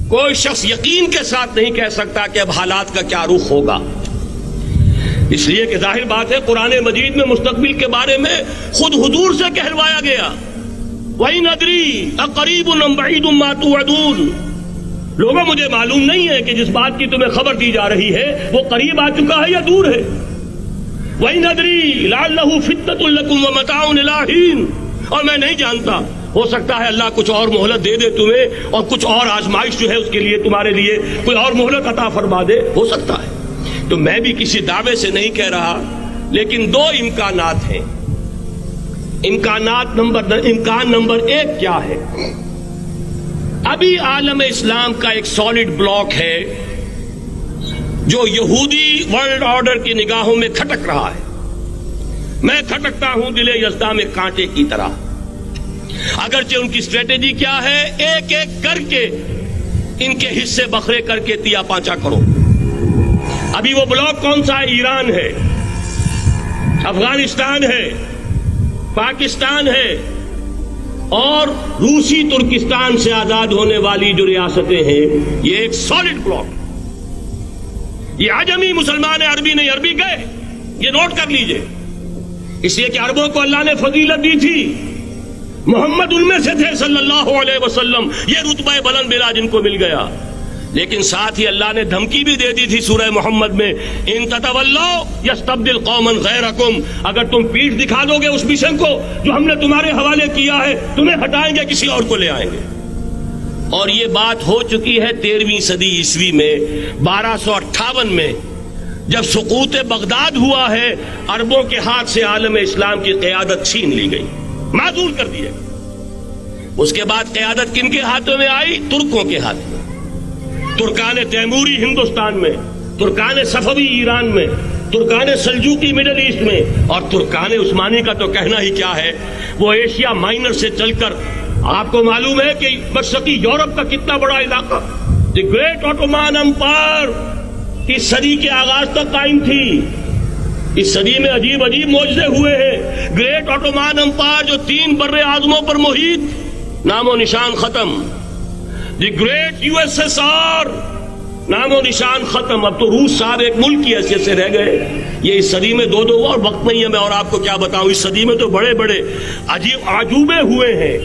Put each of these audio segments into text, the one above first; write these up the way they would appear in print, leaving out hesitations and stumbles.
کوئی شخص یقین کے ساتھ نہیں کہہ سکتا کہ اب حالات کا کیا رخ ہوگا، اس لیے کہ ظاہر بات ہے قرآن مجید میں مستقبل کے بارے میں خود حضور سے کہلوایا گیا، وَإِنْ أَدْرِي أَقَرِيبٌ أَمْ بَعِيدٌ مَا تُوعَدُونَ۔ لوگوں مجھے معلوم نہیں ہے کہ جس بات کی تمہیں خبر دی جا رہی ہے وہ قریب آ چکا ہے یا دور ہے۔ وَإِنْ أَدْرِي لَعَلَّهُ فِتْنَةٌ لَكُمْ وَمَتَاعٌ إِلَىٰ حِينٍ، اور میں نہیں جانتا، ہو سکتا ہے اللہ کچھ اور مہلت دے دے تمہیں، اور کچھ اور آزمائش جو ہے اس کے لیے تمہارے لیے کوئی اور مہلت عطا فرما دے، ہو سکتا ہے۔ تو میں بھی کسی دعوے سے نہیں کہہ رہا، لیکن دو امکانات ہیں۔ امکان نمبر ایک کیا ہے؟ ابھی عالم اسلام کا ایک سالڈ بلاک ہے جو یہودی ورلڈ آرڈر کی نگاہوں میں کھٹک رہا ہے۔ میں کھٹکتا ہوں دل یزداں میں کانٹے کی طرح۔ اگرچہ ان کی اسٹریٹجی کیا ہے، ایک ایک کر کے ان کے حصے بکھرے کر کے تیا پانچا کرو۔ ابھی وہ بلاک کون سا ہے؟ ایران ہے، افغانستان ہے، پاکستان ہے، اور روسی ترکستان سے آزاد ہونے والی جو ریاستیں ہیں، یہ ایک سالڈ بلاک۔ یہ عجمی مسلمان عربی نہیں، عربی گئے، یہ نوٹ کر لیجئے، اس لیے کہ عربوں کو اللہ نے فضیلت دی تھی، محمد ان میں سے تھے صلی اللہ علیہ وسلم، یہ رتبہ بلند ملا جن کو مل گیا۔ لیکن ساتھ ہی اللہ نے دھمکی بھی دے دی تھی سورہ محمد میں، ان تتولوا یستبدل قوما غیرکم، اگر تم پیٹھ دکھا دو گے اس مشن کو جو ہم نے تمہارے حوالے کیا ہے، تمہیں ہٹائیں گے، کسی اور کو لے آئیں گے۔ اور یہ بات ہو چکی ہے 13ویں صدی عیسوی میں، 1258 میں جب سقوط بغداد ہوا ہے، عربوں کے ہاتھ سے عالم اسلام کی قیادت چھین لی گئی، معزول کر دیا۔ اس کے بعد قیادت کن کے ہاتھوں میں آئی؟ ترکوں کے ہاتھ میں۔ ترکان تیموری ہندوستان میں، ترکان صفوی ایران میں، ترکان سلجوقی مڈل ایسٹ میں، اور ترکان عثمانی کا تو کہنا ہی کیا ہے، وہ ایشیا مائنر سے چل کر آپ کو معلوم ہے کہ مشرقی یورپ کا کتنا بڑا علاقہ، دی گریٹ آٹومان امپائر اس صدی کے آغاز تک قائم تھی۔ اس صدی میں عجیب عجیب معجزے ہوئے ہیں۔ گریٹ آٹومان امپائر جو 3 بر اعظموں پر محیط، نام و نشان ختم۔ The great U S S R, نام و نشان ختم۔ اب تو روس صاحب ایک ملک کی حیثیت سے رہ گئے۔ یہ اس صدی میں دو اور وقت نہیں ہے میں اور آپ کو کیا بتاؤں، اس صدی میں تو بڑے بڑے عجیب عجوبے ہوئے ہیں،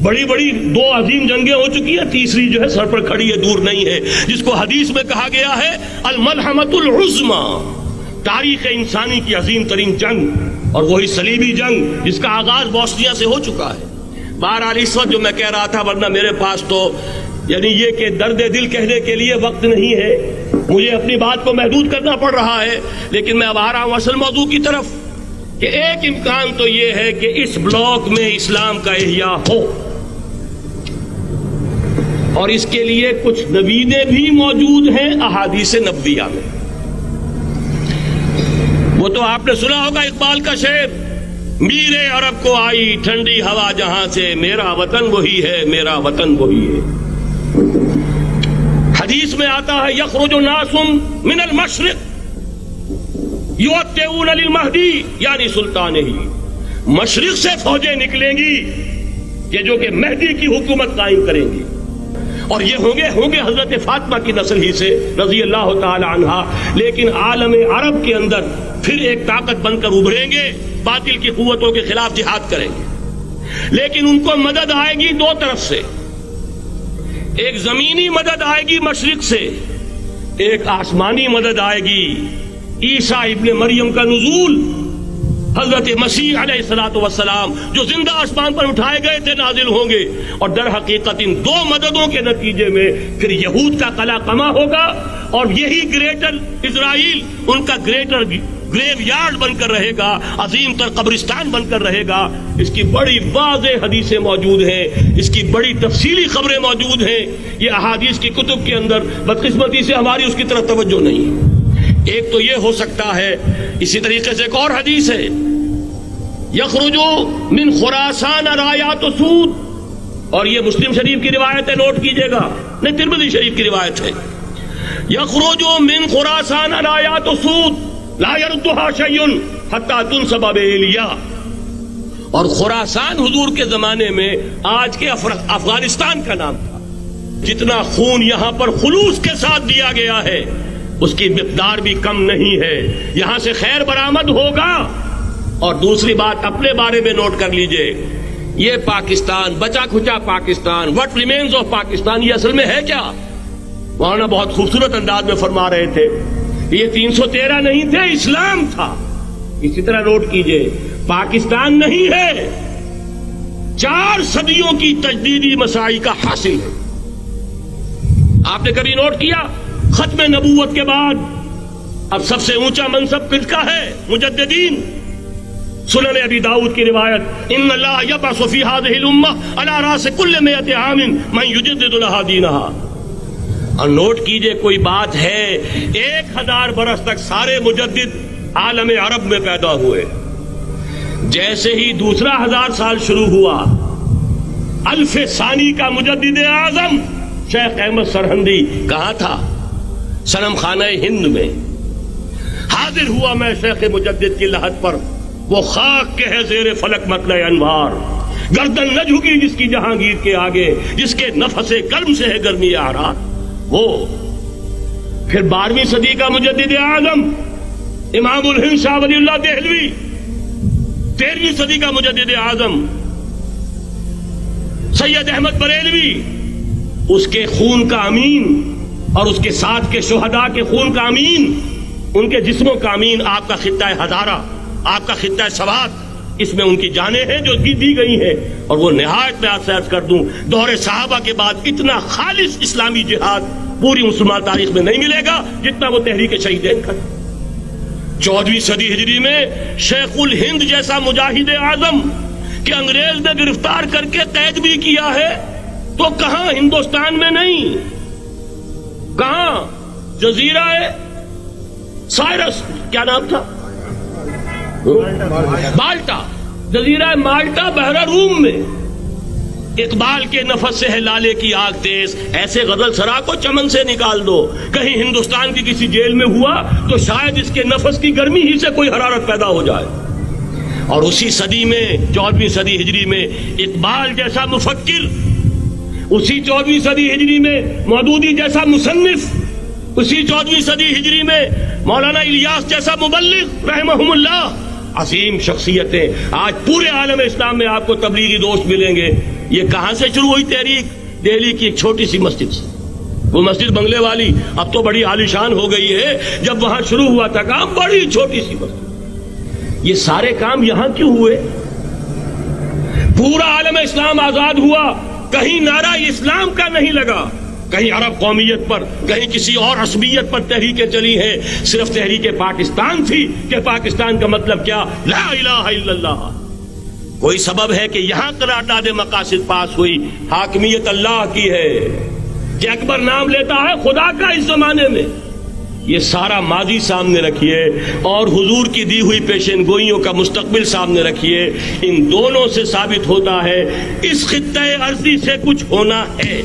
بڑی بڑی 2 عظیم جنگیں ہو چکی ہیں، تیسری جو ہے سر پر کھڑی ہے، دور نہیں ہے، جس کو حدیث میں کہا گیا ہے الملحمۃ العظمی، تاریخ انسانی کی عظیم ترین جنگ، اور وہی صلیبی جنگ جس کا آغاز بوسنیا سے ہو چکا ہے۔ بہرحال اس وقت جو میں کہہ رہا تھا، ورنہ میرے پاس تو یعنی یہ کہ درد دل کہنے کے لیے وقت نہیں ہے، مجھے اپنی بات کو محدود کرنا پڑ رہا ہے، لیکن میں اب آ رہا ہوں اصل موضوع کی طرف، کہ ایک امکان تو یہ ہے کہ اس بلاک میں اسلام کا احیاء ہو، اور اس کے لیے کچھ نویدیں بھی موجود ہیں احادیث نبویہ میں۔ وہ تو آپ نے سنا ہوگا اقبال کا شعر، میرے عرب کو آئی ٹھنڈی ہوا جہاں سے، میرا وطن وہی ہے، میرا وطن وہی ہے۔ حدیث میں آتا ہے یخرج ناس من المشرق یؤتون للمہدی، یعنی سلطان ہی، مشرق سے فوجیں نکلیں گی کہ جو کہ مہدی کی حکومت قائم کریں گی، اور یہ ہوں گے حضرت فاطمہ کی نسل ہی سے رضی اللہ تعالی عنہا، لیکن عالم عرب کے اندر پھر ایک طاقت بن کر ابھریں گے، باطل کی قوتوں کے خلاف جہاد کریں گے، لیکن ان کو مدد آئے گی 2 طرف سے، ایک زمینی مدد آئے گی مشرق سے، ایک آسمانی مدد آئے گی، عیسیٰ ابن مریم کا نزول، حضرت مسیح علیہ الصلوۃ والسلام جو زندہ آسمان پر اٹھائے گئے تھے نازل ہوں گے، اور در حقیقت ان 2 مددوں کے نتیجے میں پھر یہود کا قلع قمع ہوگا، اور یہی گریٹر اسرائیل ان کا گریٹر گریو یارڈ بن کر رہے گا، عظیم تر قبرستان بن کر رہے گا۔ اس کی بڑی واضح حدیثیں موجود ہیں، اس کی بڑی تفصیلی خبریں موجود ہیں، یہ احادیث کی کتب کے اندر، بدقسمتی سے ہماری اس کی طرف توجہ نہیں۔ ایک تو یہ ہو سکتا ہے، اسی طریقے سے ایک اور حدیث ہے، یخرج من خراسان رایات سود، اور یہ مسلم شریف کی روایت ہے، نوٹ کیجئے گا، نہیں ترمذی شریف کی روایت ہے، یخرج من خراسان رایات سود لا يردها شيء حتى تنصب بإيلیا، اور خراسان حضور کے زمانے میں آج کے افغانستان کا نام تھا، جتنا خون یہاں پر خلوص کے ساتھ دیا گیا ہے اس کی مقدار بھی کم نہیں ہے. یہاں سے خیر برآمد ہوگا. اور دوسری بات اپنے بارے میں نوٹ کر لیجئے, یہ پاکستان, بچا کھچا Pakistan, what remains of Pakistan, یہ اصل میں ہے کیا؟ مولانا بہت خوبصورت انداز میں فرما رہے تھے, یہ 313 نہیں تھے, اسلام تھا. اسی طرح نوٹ کیجئے, پاکستان نہیں ہے, 4 صدیوں کی تجدیدی مساعی کا حاصل ہے. آپ نے کبھی نوٹ کیا ختم نبوت کے بعد اب سب سے اونچا منصب کس کا ہے؟ مجددین. سنن ابی داؤد کی روایت, ان اللہ یبعث فی هذه الامہ علی راس کل 100 عام من یجدد لها دینها. اور نوٹ کیجئے, کوئی بات ہے 1000 برس تک سارے مجدد عالم عرب میں پیدا ہوئے. جیسے ہی دوسرا 1000 سال شروع ہوا, الف ثانی کا مجدد اعظم شیخ احمد سرہندی کہاں تھا؟ صنم خانہ ہند میں حاضر ہوا. میں شیخ مجدد کی لحد پر, وہ خاک کے ہے زیر فلک مطلع انوار, گردن نہ جھکی جس کی جہانگیر کے آگے, جس کے نفس گرم سے ہے گرمی اعراض. وہ پھر 12ویں صدی کا مجدد اعظم امام الہند شاہ ولی اللہ دہلوی, 13ویں صدی کا مجدد اعظم سید احمد بریلوی, اس کے خون کا امین اور اس کے ساتھ کے شہداء کے خون کا امین, ان کے جسموں کا امین. آپ کا خطہ ہزارہ, آپ کا خطہ سوات, اس میں ان کی جانیں ہیں جو دی گئی ہیں. اور وہ نہایت میں آپ سے عرض کر دوں, دور صحابہ کے بعد اتنا خالص اسلامی جہاد پوری مسلمان تاریخ میں نہیں ملے گا جتنا وہ تحریک شہیدین کا. 14ویں صدی ہجری میں شیخ الہند جیسا مجاہد اعظم کہ انگریز نے گرفتار کر کے قید بھی کیا ہے, تو کہاں ہندوستان میں نہیں, کہاں جزیرہ سائرس, کیا نام تھا, مالٹا, جزیرہ مالٹا بحر روم میں. اقبال کے نفس سے ہے لالے کی آگ تیز, ایسے غزل سرا کو چمن سے نکال دو. کہیں ہندوستان کی کسی جیل میں ہوا تو شاید اس کے نفس کی گرمی ہی سے کوئی حرارت پیدا ہو جائے. اور اسی صدی میں 14ویں صدی ہجری میں اقبال جیسا مفکر, اسی 14ویں صدی ہجری میں مودودی جیسا مصنف, اسی 14ویں صدی ہجری میں مولانا الیاس جیسا مبلغ رحمہم اللہ, عظیم شخصیتیں. آج پورے عالم اسلام میں آپ کو تبلیغی دوست ملیں گے. یہ کہاں سے شروع ہوئی تحریک؟ دہلی کی ایک چھوٹی سی مسجد سے. وہ مسجد بنگلے والی اب تو بڑی عالیشان ہو گئی ہے, جب وہاں شروع ہوا تھا کام بڑی چھوٹی سی مسجد. یہ سارے کام یہاں کیوں ہوئے؟ پورا عالم اسلام آزاد ہوا, کہیں نعرہ اسلام کا نہیں لگا, کہیں عرب قومیت پر, کہیں کسی اور عصبیت پر تحریکیں چلی ہیں. صرف تحریک پاکستان تھی کہ پاکستان کا مطلب کیا؟ لا الہ الا اللہ. کوئی سبب ہے کہ یہاں قرارداد مقاصد پاس ہوئی, حاکمیت اللہ کی ہے, کہ اکبر نام لیتا ہے خدا کا اس زمانے میں. یہ سارا ماضی سامنے رکھیے اور حضور کی دی ہوئی پیشن گوئیوں کا مستقبل سامنے رکھیے. ان دونوں سے ثابت ہوتا ہے اس خطہ ارضی سے کچھ ہونا ہے.